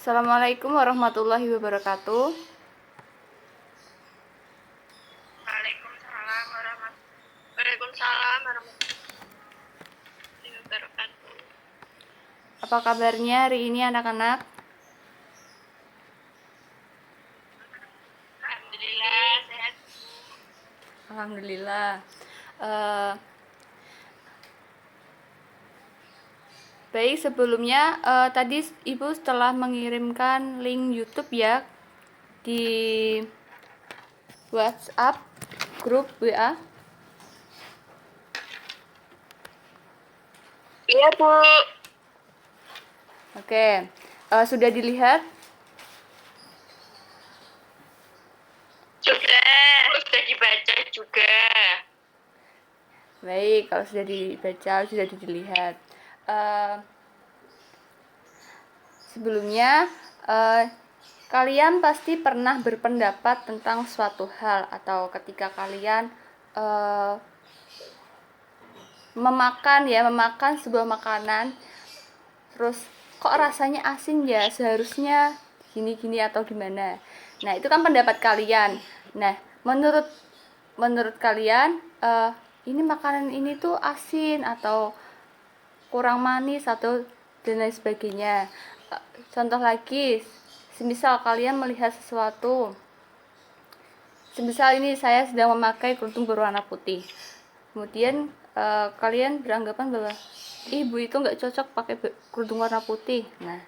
Assalamualaikum warahmatullahi wabarakatuh. Waalaikumsalam warahmatullahi wabarakatuh. Apa kabarnya hari ini anak-anak? Alhamdulillah sehat. Alhamdulillah. Eh, Baik, sebelumnya tadi Ibu setelah mengirimkan link YouTube ya di WhatsApp grup WA. Iya Bu. Oke, sudah dilihat? Sudah dibaca juga. Baik, kalau sudah dibaca, sudah dilihat. Eh, Sebelumnya, kalian pasti pernah berpendapat tentang suatu hal atau ketika kalian memakan sebuah makanan, terus kok rasanya asin ya, seharusnya gini-gini atau gimana. Nah, itu kan pendapat kalian. Nah, menurut kalian ini makanan ini tuh asin atau kurang manis atau dan lain sebagainya. Contoh lagi, semisal kalian melihat sesuatu, semisal ini saya sedang memakai kerudung berwarna putih, kemudian kalian beranggapan bahwa ibu itu nggak cocok pakai kerudung warna putih. Nah,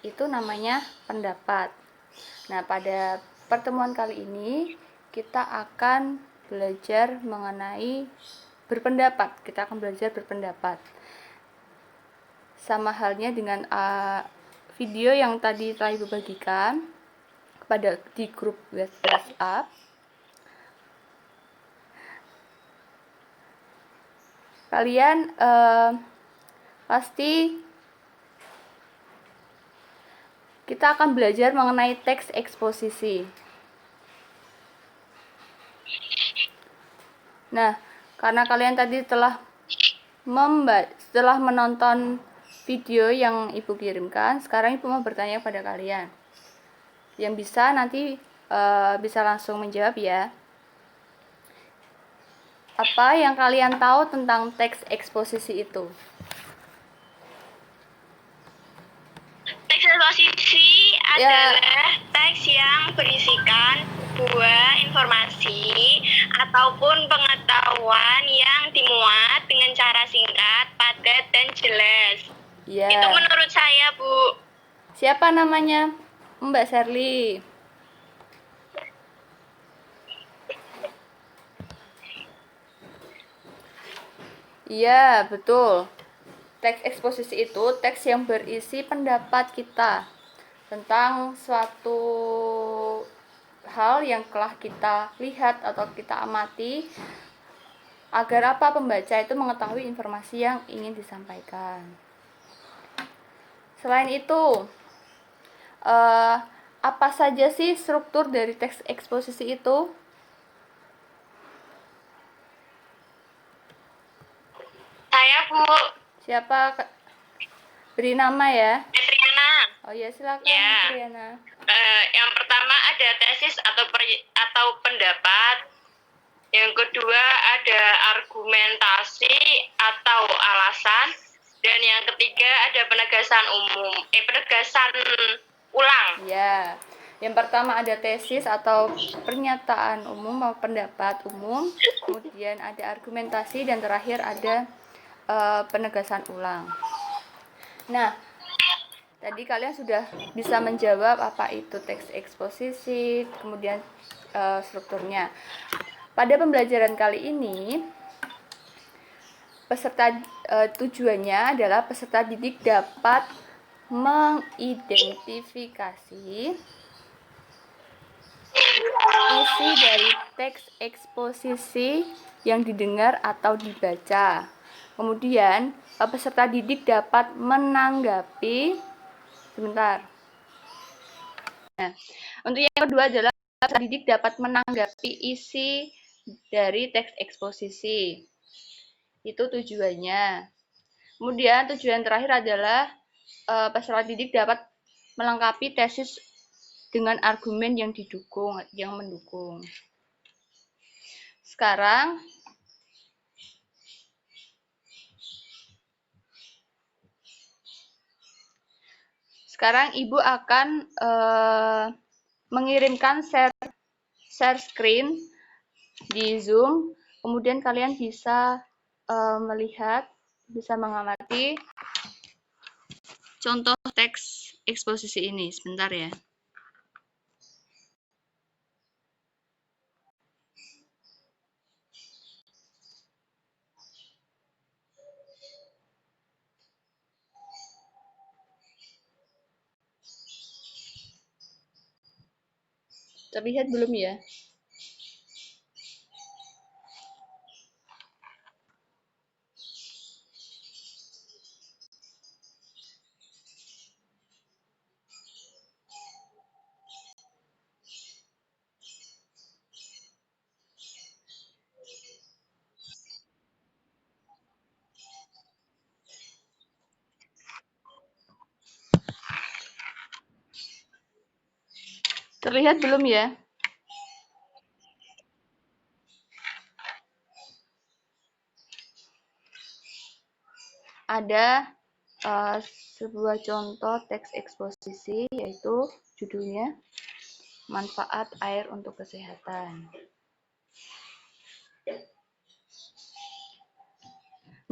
itu namanya pendapat. Nah, pada pertemuan kali ini kita akan belajar mengenai berpendapat. Kita akan belajar berpendapat. Sama halnya dengan video yang tadi telah Ibu bagikan kepada di grup WhatsApp. Kalian pasti kita akan belajar mengenai teks eksposisi. Nah, karena kalian tadi setelah menonton video yang Ibu kirimkan, sekarang Ibu mau bertanya pada kalian. Yang bisa nanti bisa langsung menjawab ya. Apa yang kalian tahu tentang teks eksposisi itu? Teks eksposisi adalah teks yang berisikan sebuah informasi ataupun pengetahuan yang dimuat dengan cara singkat, padat, dan jelas. Ya. Itu menurut saya, Bu. Siapa namanya? Mbak Sherly. Iya, betul. Teks eksposisi itu teks yang berisi pendapat kita tentang suatu hal yang telah kita lihat atau kita amati, agar apa pembaca itu mengetahui informasi yang ingin disampaikan. Selain itu, apa saja sih struktur dari teks eksposisi itu? Saya, Bu. Siapa? Beri nama ya. Triana. Oh ya, silakan Ya. Triana. Yang pertama ada tesis atau pendapat. Yang kedua ada argumentasi atau alasan. Dan yang ketiga ada penegasan ulang. Ya. Yang pertama ada tesis atau pernyataan umum atau pendapat umum, kemudian ada argumentasi, dan terakhir ada penegasan ulang. Nah, tadi kalian sudah bisa menjawab apa itu teks eksposisi, kemudian strukturnya. Pada pembelajaran kali ini, tujuannya adalah peserta didik dapat mengidentifikasi isi dari teks eksposisi yang didengar atau dibaca. Kemudian, peserta didik dapat menanggapi sebentar. Nah, untuk yang kedua adalah peserta didik dapat menanggapi isi dari teks eksposisi. Itu tujuannya. Kemudian tujuan terakhir adalah peserta didik dapat melengkapi tesis dengan argumen yang mendukung. Sekarang Ibu akan mengirimkan share screen di Zoom, kemudian kalian bisa melihat, bisa mengamati contoh teks eksposisi ini. Sebentar ya. Terlihat belum ya? Terlihat belum ya? Ada sebuah contoh teks eksposisi, yaitu judulnya Manfaat Air untuk Kesehatan.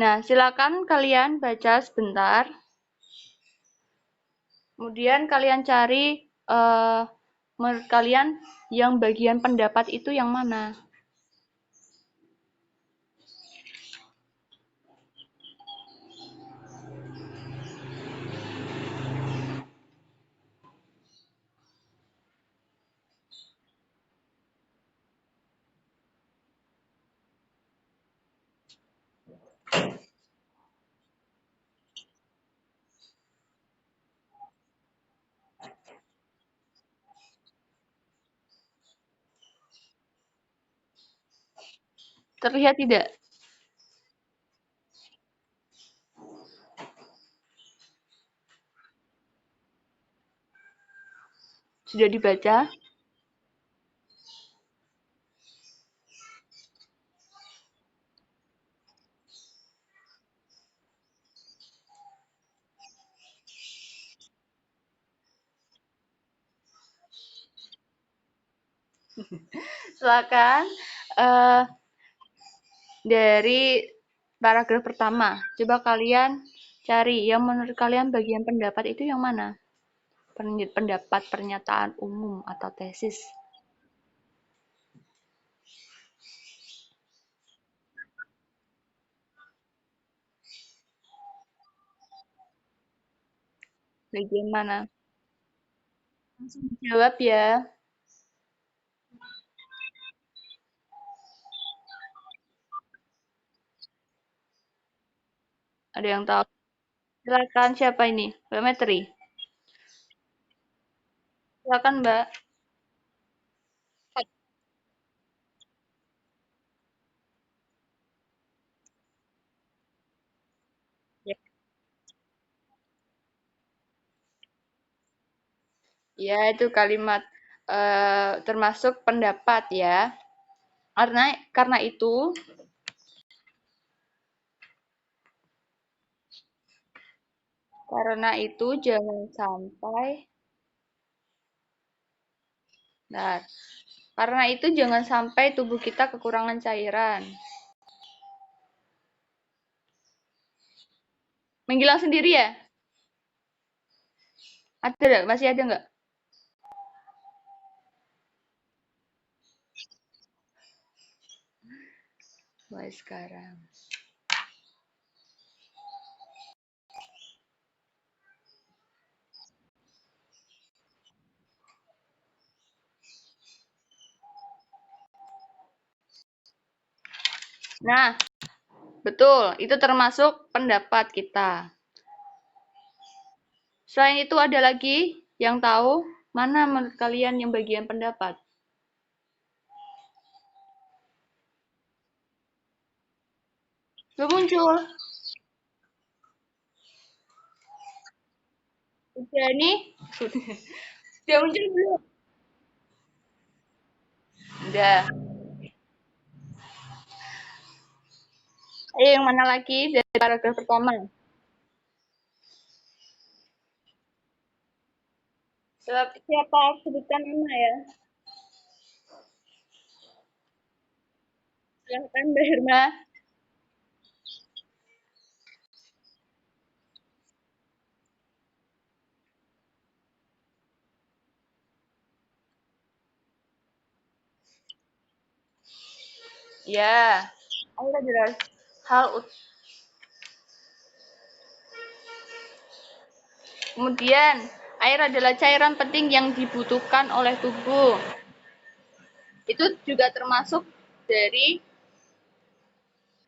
Nah, silakan kalian baca sebentar. Kemudian kalian cari menurut kalian yang bagian pendapat itu yang mana? Terlihat tidak? Sudah dibaca? Silakan dari paragraf pertama. Coba kalian cari yang menurut kalian bagian pendapat itu yang mana? Pendapat, pernyataan umum, atau tesis. Bagian mana? Langsung dijawab ya. Ada yang tahu? Silakan, siapa ini? Mbak Metri. Silakan, Mbak. Ya, ya itu kalimat termasuk pendapat ya. Karena itu jangan sampai Nah, karena itu jangan sampai tubuh kita kekurangan cairan. Menghilang sendiri ya? Ada nggak? Masih ada nggak? Mulai sekarang. Nah, betul. Itu termasuk pendapat kita. Selain itu ada lagi yang tahu mana menurut kalian yang bagian pendapat? Belum muncul. Udah nih, udah muncul belum? Udah. Ayo yang mana lagi dari paragraf pertama? Siapa? Sebutkan nama ya. Silahkan Mbak Irma. Ya, ayo jelas. Kemudian, air adalah cairan penting yang dibutuhkan oleh tubuh. Itu juga termasuk dari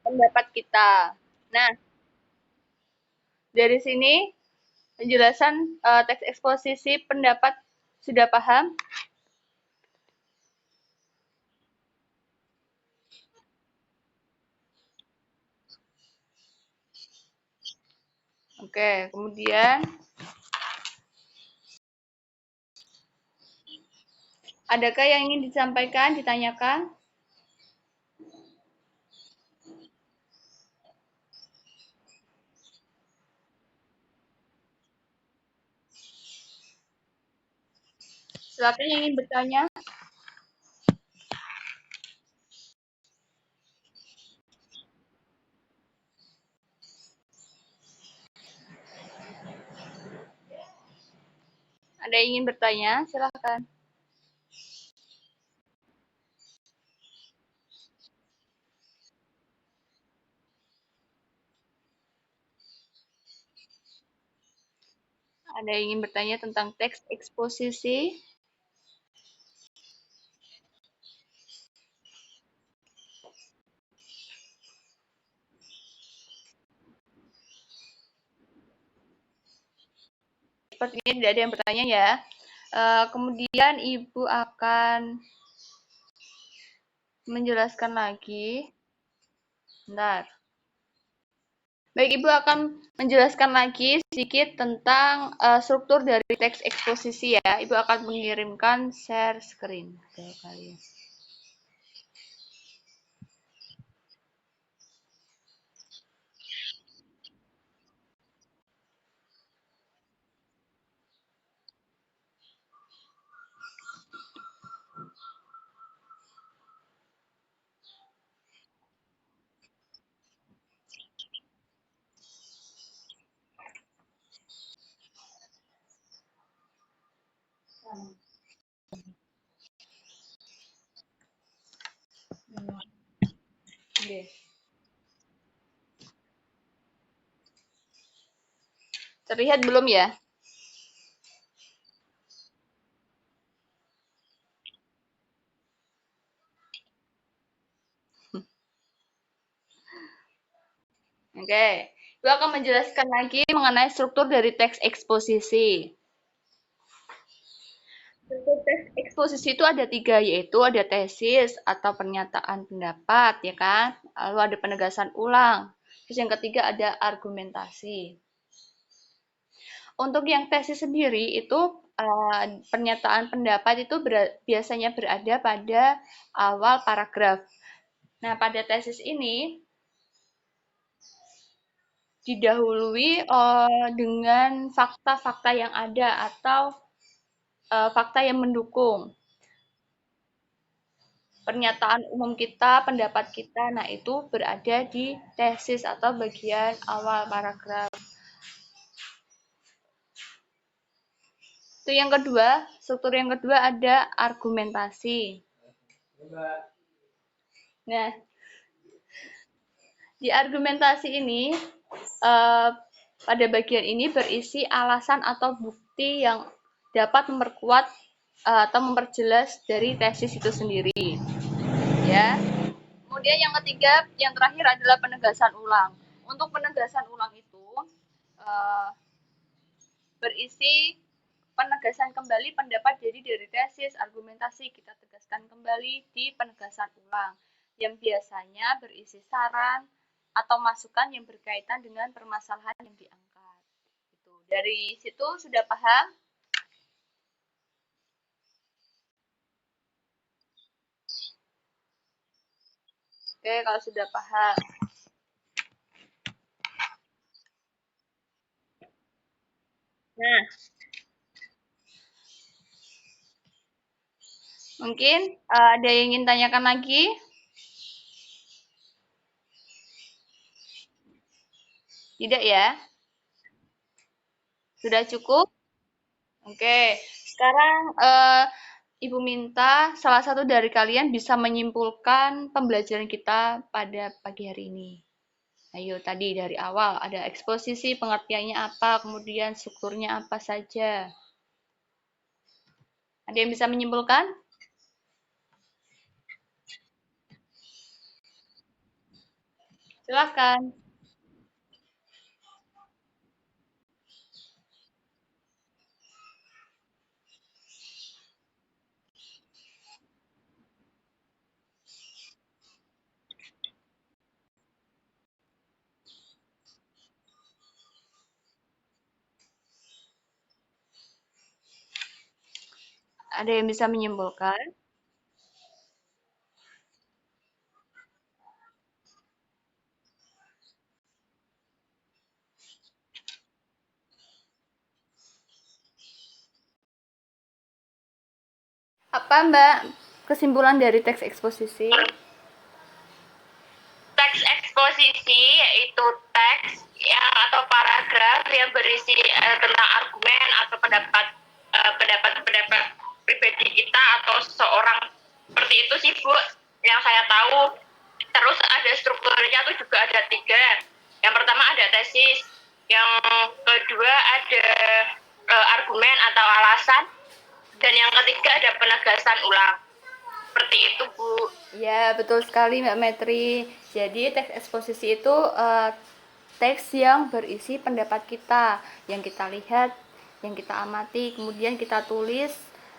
pendapat kita. Nah, dari sini penjelasan teks eksposisi pendapat sudah paham? Oke, kemudian adakah yang ingin disampaikan, ditanyakan? Silakan yang ingin bertanya. Ada yang ingin bertanya? Silakan. Ada yang ingin bertanya tentang teks eksposisi? Sepertinya tidak ada yang bertanya ya. Kemudian Ibu akan menjelaskan lagi. Bentar. Baik, Ibu akan menjelaskan lagi sedikit tentang struktur dari teks eksposisi ya. Ibu akan mengirimkan share screen ke kalian. Oke. Terlihat belum ya? Oke. Ibu akan menjelaskan lagi mengenai struktur dari teks eksposisi. Struktur teks eksposisi itu ada tiga, yaitu ada tesis atau pernyataan pendapat, ya kan? Lalu ada penegasan ulang. Terus yang ketiga ada argumentasi. Untuk yang tesis sendiri itu pernyataan pendapat itu biasanya berada pada awal paragraf. Nah, pada tesis ini didahului dengan fakta-fakta yang ada atau fakta yang mendukung pernyataan umum kita, pendapat kita. Nah, itu berada di tesis atau bagian awal paragraf. Itu yang kedua, struktur yang kedua ada argumentasi. Nah, di argumentasi ini pada bagian ini berisi alasan atau bukti yang dapat memperkuat atau memperjelas dari tesis itu sendiri. Ya. Kemudian yang ketiga, yang terakhir adalah penegasan ulang. Untuk penegasan ulang itu berisi penegasan kembali pendapat jadi dari tesis, argumentasi kita tegaskan kembali di penegasan ulang yang biasanya berisi saran atau masukan yang berkaitan dengan permasalahan yang diangkat. Gitu. dari situ sudah paham? Oke, kalau sudah paham. Nah, mungkin ada yang ingin tanyakan lagi? Tidak ya? Sudah cukup? Oke, sekarang Ibu minta salah satu dari kalian bisa menyimpulkan pembelajaran kita pada pagi hari ini. Ayo, tadi dari awal ada eksposisi, pengertiannya apa, kemudian strukturnya apa saja. Ada yang bisa menyimpulkan? Silakan. Ada yang bisa menyimpulkan? Apa, Mbak, kesimpulan dari teks eksposisi? Teks eksposisi yaitu teks yang atau paragraf yang berisi tentang argumen atau pendapat pribadi kita atau seseorang, seperti itu sih Bu yang saya tahu. Terus ada strukturnya tuh juga ada 3. Yang pertama ada tesis, yang kedua ada argumen atau alasan, dan yang ketiga ada penegasan ulang. Seperti itu Bu. Ya, betul sekali Mbak Metri. Jadi teks eksposisi itu teks yang berisi pendapat kita, yang kita lihat, yang kita amati, kemudian kita tulis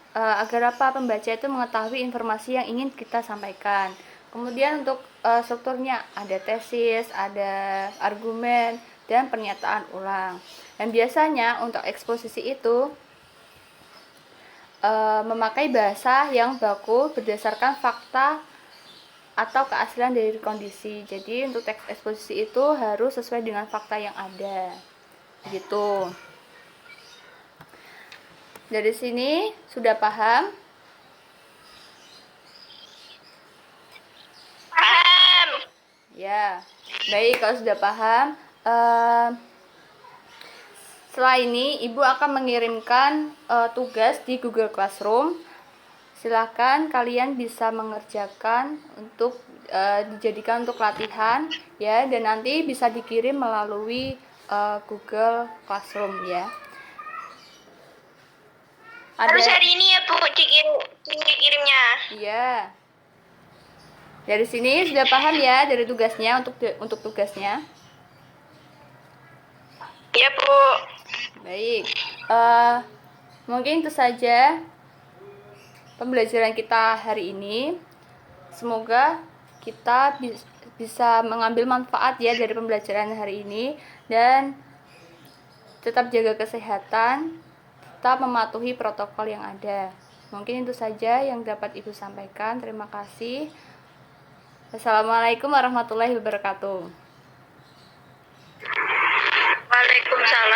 agar apa pembaca itu mengetahui informasi yang ingin kita sampaikan. Kemudian untuk strukturnya ada tesis, ada argumen, dan pernyataan ulang. Dan biasanya untuk eksposisi itu memakai bahasa yang baku berdasarkan fakta atau keaslian dari kondisi. Jadi untuk teks eksposisi itu harus sesuai dengan fakta yang ada. Gitu. Dari sini sudah paham? Paham. Ya. Baik, kalau sudah paham, setelah ini Ibu akan mengirimkan tugas di Google Classroom. Silakan kalian bisa mengerjakan untuk dijadikan untuk latihan ya, dan nanti bisa dikirim melalui Google Classroom ya. Harus hari ini ya Bu dikirimnya. Iya. Dari sini sudah paham ya dari tugasnya, untuk tugasnya. Ya Bu. Baik. Mungkin itu saja pembelajaran kita hari ini. Semoga kita bisa mengambil manfaat ya dari pembelajaran hari ini, dan tetap jaga kesehatan, tetap mematuhi protokol yang ada. Mungkin itu saja yang dapat Ibu sampaikan. Terima kasih. Assalamualaikum warahmatullahi wabarakatuh. Waalaikumsalam.